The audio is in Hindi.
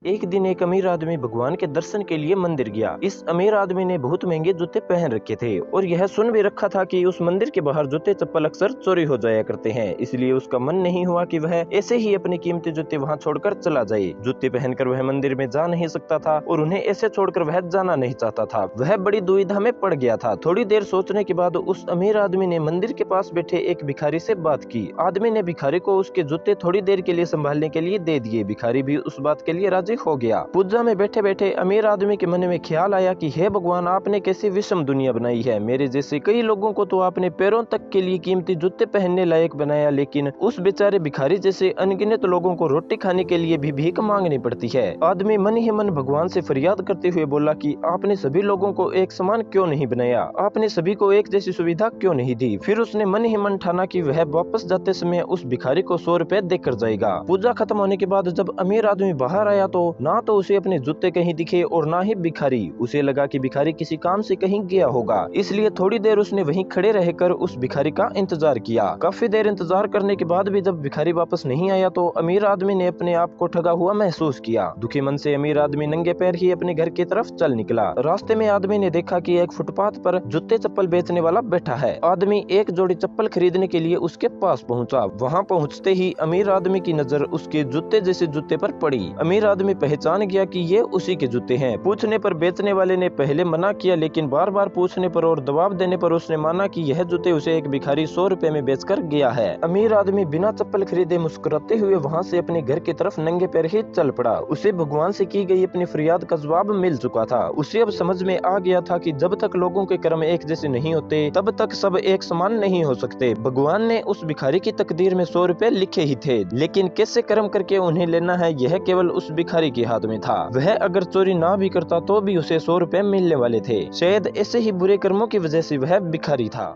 एक दिन एक अमीर आदमी भगवान के दर्शन के लिए मंदिर गया। इस अमीर आदमी ने बहुत महंगे जूते पहन रखे थे और यह सुन भी रखा था कि उस मंदिर के बाहर जूते चप्पल अक्सर चोरी हो जाया करते हैं। इसलिए उसका मन नहीं हुआ कि वह ऐसे ही अपने कीमती जूते वहां छोड़कर चला जाए। जूते पहनकर वह मंदिर में जा नहीं सकता था और उन्हें ऐसे छोड़कर वह जाना नहीं चाहता था। वह बड़ी दुविधा में पड़ गया था। थोड़ी देर सोचने के बाद उस अमीर आदमी ने मंदिर के पास बैठे एक भिखारी से बात की। आदमी ने भिखारी को उसके जूते थोड़ी देर के लिए संभालने के लिए दे दिए। भिखारी भी उस बात के लिए राजी हो गया। पूजा में बैठे बैठे अमीर आदमी के मन में ख्याल आया कि हे भगवान, आपने कैसी विषम दुनिया बनाई है। मेरे जैसे कई लोगों को तो आपने पैरों तक के लिए कीमती जूते पहनने लायक बनाया, लेकिन उस बेचारे भिखारी जैसे अनगिनत लोगों को रोटी खाने के लिए भी भीख मांगनी पड़ती है। आदमी मन ही मन भगवान से फरियाद करते हुए बोला कि आपने सभी लोगों को एक समान क्यों नहीं बनाया, आपने सभी को एक जैसी सुविधा क्यों नहीं दी। फिर उसने मन ही मन ठाना कि वह वापस जाते समय उस भिखारी को 100 रुपए देकर जाएगा। पूजा खत्म होने के बाद जब अमीर आदमी बाहर आया तो ना तो उसे अपने जूते कहीं दिखे और ना ही भिखारी। उसे लगा कि भिखारी किसी काम से कहीं गया होगा, इसलिए थोड़ी देर उसने वहीं खड़े रहकर उस भिखारी का इंतजार किया। काफी देर इंतजार करने के बाद भी जब भिखारी वापस नहीं आया तो अमीर आदमी ने अपने आप को ठगा हुआ महसूस किया। दुखी मन से अमीर आदमी नंगे पैर ही अपने घर की तरफ चल निकला। रास्ते में आदमी ने देखा कि एक फुटपाथ पर जूते चप्पल बेचने वाला बैठा है। आदमी एक जोड़ी चप्पल खरीदने के लिए उसके पास पहुंचा। वहां पहुंचते ही अमीर आदमी की नजर उसके जूते जैसे जूते पर पड़ी। अमीर आदमी पहचान गया कि ये उसी के जूते हैं। पूछने पर बेचने वाले ने पहले मना किया, लेकिन बार बार पूछने पर और दबाव देने पर उसने माना कि यह जूते उसे एक भिखारी 100 रुपए में बेचकर गया है। अमीर आदमी बिना चप्पल खरीदे मुस्कुराते हुए वहां से अपने घर की तरफ नंगे पैर ही चल पड़ा। उसे भगवान से की गई अपनी फरियाद का जवाब मिल चुका था। उसे अब समझ में आ गया था कि जब तक लोगों के कर्म एक जैसे नहीं होते तब तक सब एक समान नहीं हो सकते। भगवान ने उस भिखारी की तकदीर में 100 रुपए लिखे ही थे, लेकिन कैसे कर्म करके उन्हें लेना है यह केवल उस भिखारी के हाथ में था। वह अगर चोरी ना भी करता तो भी उसे 100 रुपए मिलने वाले थे। शायद ऐसे ही बुरे कर्मों की वजह से वह भिखारी था।